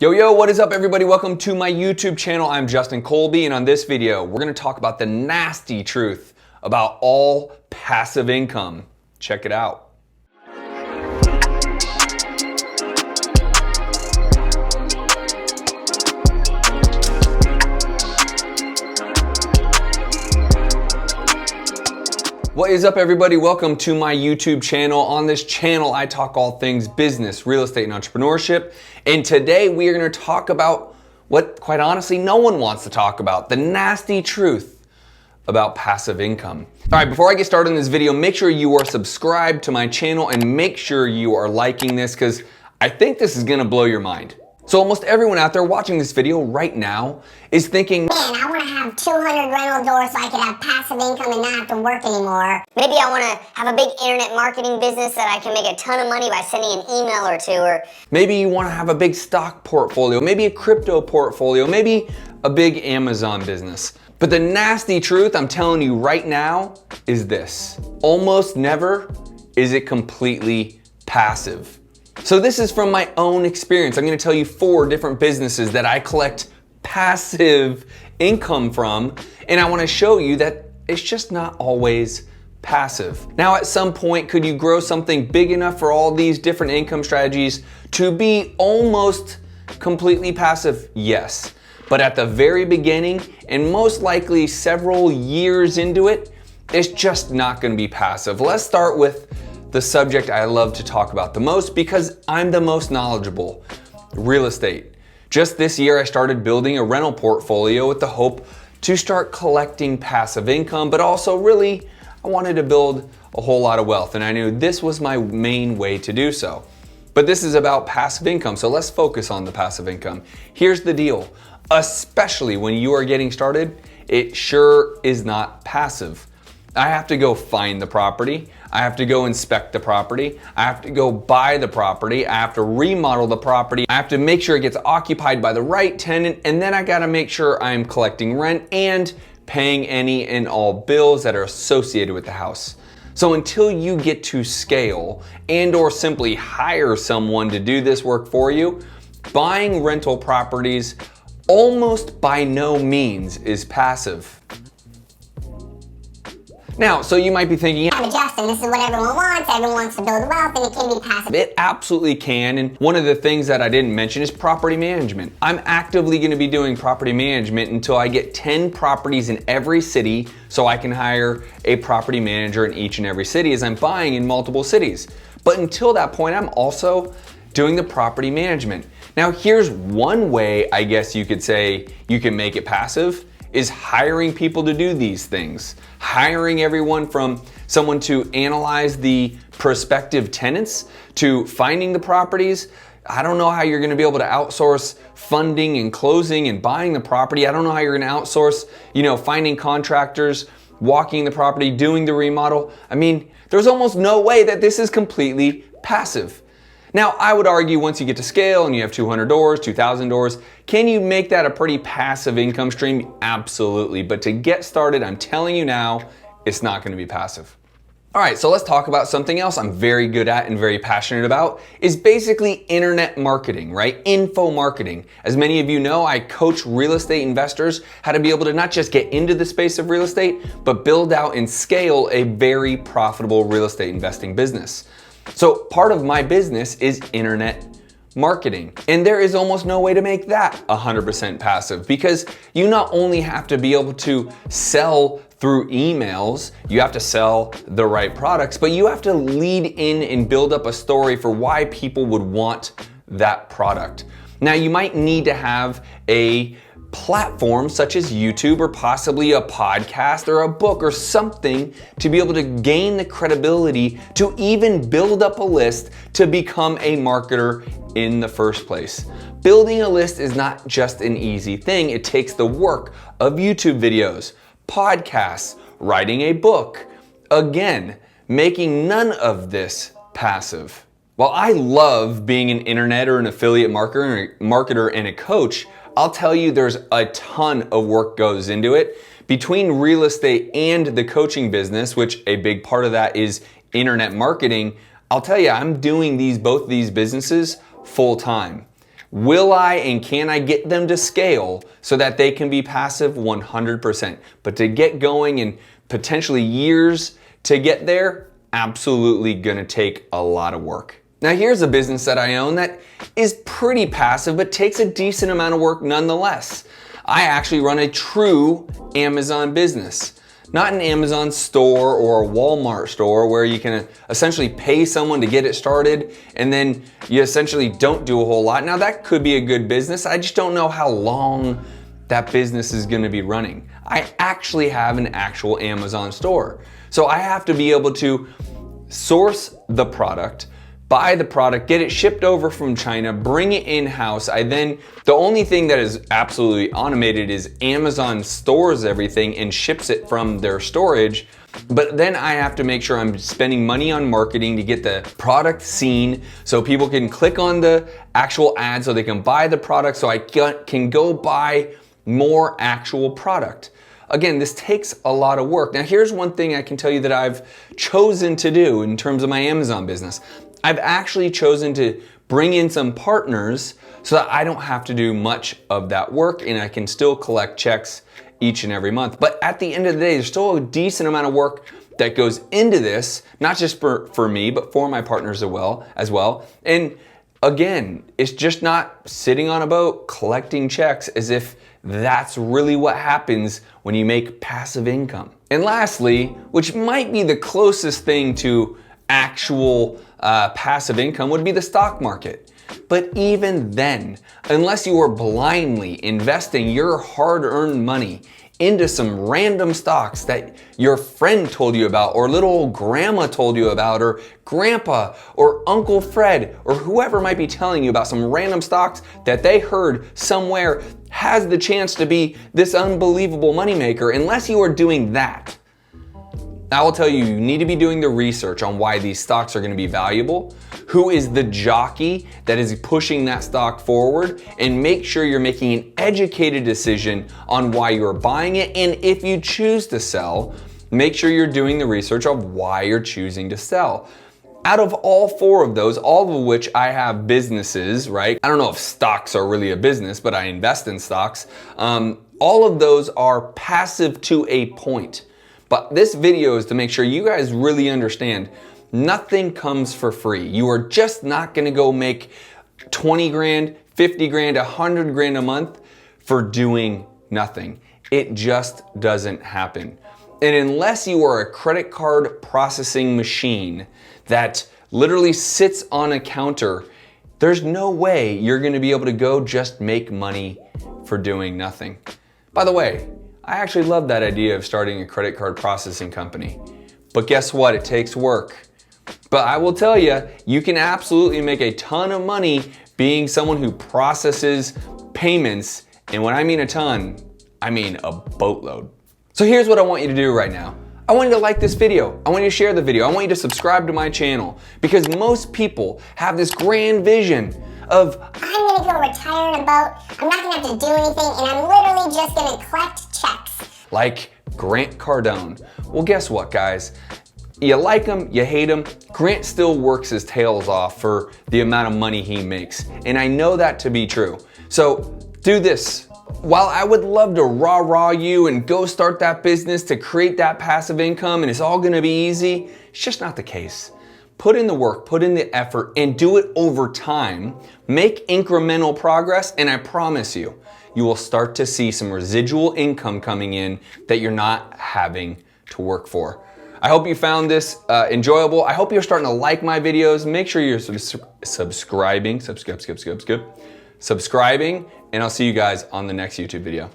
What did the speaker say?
Yo, what is up everybody? Welcome to my YouTube channel. I'm Justin Colby, and on this video, we're gonna talk about the nasty truth about all passive income. Check it out. What is up everybody? Welcome to my YouTube channel. On this channel, I talk all things business, real estate, and entrepreneurship. And today we are going to talk about what, quite honestly, no one wants to talk about, the nasty truth about passive income. All right, before I get started in this video, make sure you are subscribed to my channel and make sure you are liking this because I think this is going to blow your mind. So almost everyone out there watching this video right now is thinking, man, I want to have 200 rental doors so I could have passive income and not have to work anymore. Maybe I want to have a big internet marketing business that I can make a ton of money by sending an email or two. Or maybe you want to have a big stock portfolio, maybe a crypto portfolio, maybe a big Amazon business. But the nasty truth I'm telling you right now is this: almost never is it completely passive. So this is from my own experience. I'm going to tell you 4 different businesses that I collect passive income from, and I want to show you that it's just not always passive. Now, at some point, could you grow something big enough for all these different income strategies to be almost completely passive? Yes. But at the very beginning, and most likely several years into it, it's just not going to be passive. Let's start with the subject I love to talk about the most because I'm the most knowledgeable: real estate. Just this year, I started building a rental portfolio with the hope to start collecting passive income, but also really, I wanted to build a whole lot of wealth, and I knew this was my main way to do so. But this is about passive income, so let's focus on the passive income. Here's the deal: especially when you are getting started, it sure is not passive. I have to go find the property. I have to go inspect the property. I have to go buy the property. I have to remodel the property. I have to make sure it gets occupied by the right tenant. And then I gotta make sure I'm collecting rent and paying any and all bills that are associated with the house. So until you get to scale and or simply hire someone to do this work for you, buying rental properties almost by no means is passive. Now, so you might be thinking, yeah, but Justin, this is what everyone wants. Everyone wants to build wealth, and it can be passive. It absolutely can, and one of the things that I didn't mention is property management. I'm actively going to be doing property management until I get 10 properties in every city so I can hire a property manager in each and every city as I'm buying in multiple cities. But until that point, I'm also doing the property management. Now, here's one way I guess you could say you can make it passive, is hiring people to do these things. Hiring everyone from someone to analyze the prospective tenants to finding the properties. I don't know how you're gonna be able to outsource funding and closing and buying the property. I don't know how you're gonna outsource, finding contractors, walking the property, doing the remodel. I mean, there's almost no way that this is completely passive. Now, I would argue once you get to scale and you have 200 doors, 2,000 doors, can you make that a pretty passive income stream? Absolutely. But to get started, I'm telling you now, it's not going to be passive. All right, so let's talk about something else I'm very good at and very passionate about, is basically internet marketing, right? Info marketing. As many of you know, I coach real estate investors how to be able to not just get into the space of real estate, but build out and scale a very profitable real estate investing business. So part of my business is internet marketing. And there is almost no way to make that 100% passive because you not only have to be able to sell through emails, you have to sell the right products, but you have to lead in and build up a story for why people would want that product. Now, you might need to have a platform such as YouTube or possibly a podcast or a book or something to be able to gain the credibility to even build up a list to become a marketer in the first place. Building a list is not just an easy thing. It takes the work of YouTube videos, podcasts, writing a book. Again, making none of this passive. While I love being an internet or an affiliate marketer and a coach, I'll tell you there's a ton of work goes into it. Between real estate and the coaching business, which a big part of that is internet marketing, I'll tell you, I'm doing both these businesses full time. Will I and can I get them to scale so that they can be passive? 100%. But to get going and potentially years to get there, absolutely gonna take a lot of work. Now here's a business that I own that is pretty passive but takes a decent amount of work nonetheless. I actually run a true Amazon business. Not an Amazon store or a Walmart store where you can essentially pay someone to get it started and then you essentially don't do a whole lot. Now that could be a good business. I just don't know how long that business is gonna be running. I actually have an actual Amazon store. So I have to be able to source the product, buy the product, get it shipped over from China, bring it in-house. The only thing that is absolutely automated is Amazon stores everything and ships it from their storage. But then I have to make sure I'm spending money on marketing to get the product seen so people can click on the actual ad so they can buy the product so I can go buy more actual product. Again, this takes a lot of work. Now here's one thing I can tell you that I've chosen to do in terms of my Amazon business. I've actually chosen to bring in some partners so that I don't have to do much of that work and I can still collect checks each and every month. But at the end of the day, there's still a decent amount of work that goes into this, not just for me, but for my partners as well. And again, it's just not sitting on a boat collecting checks as if that's really what happens when you make passive income. And lastly, which might be the closest thing to actual passive income, would be the stock market. But even then, unless you are blindly investing your hard-earned money into some random stocks that your friend told you about, or little old grandma told you about, or grandpa, or Uncle Fred, or whoever might be telling you about some random stocks that they heard somewhere has the chance to be this unbelievable moneymaker, unless you are doing that, I will tell you, you need to be doing the research on why these stocks are going to be valuable, who is the jockey that is pushing that stock forward, and make sure you're making an educated decision on why you're buying it. And if you choose to sell, make sure you're doing the research of why you're choosing to sell. Out of all four of those, all of which I have businesses, right? I don't know if stocks are really a business, but I invest in stocks. All of those are passive to a point. But this video is to make sure you guys really understand nothing comes for free. You are just not gonna go make 20 grand, 50 grand, 100 grand a month for doing nothing. It just doesn't happen. And unless you are a credit card processing machine that literally sits on a counter, there's no way you're gonna be able to go just make money for doing nothing. By the way, I actually love that idea of starting a credit card processing company. But guess what? It takes work. But I will tell you, you can absolutely make a ton of money being someone who processes payments. And when I mean a ton, I mean a boatload. So here's what I want you to do right now. I want you to like this video. I want you to share the video. I want you to subscribe to my channel, because most people have this grand vision of, I'm gonna go retire in a boat, I'm not gonna have to do anything, and I'm literally just gonna collect checks. Like Grant Cardone. Well, guess what, guys? You like him, you hate him, Grant still works his tails off for the amount of money he makes. And I know that to be true. So do this. While I would love to rah-rah you and go start that business to create that passive income and it's all gonna be easy, it's just not the case. Put in the work, put in the effort, and do it over time. Make incremental progress, and I promise you, you will start to see some residual income coming in that you're not having to work for. I hope you found this enjoyable. I hope you're starting to like my videos. Make sure you're subscribing, and I'll see you guys on the next YouTube video.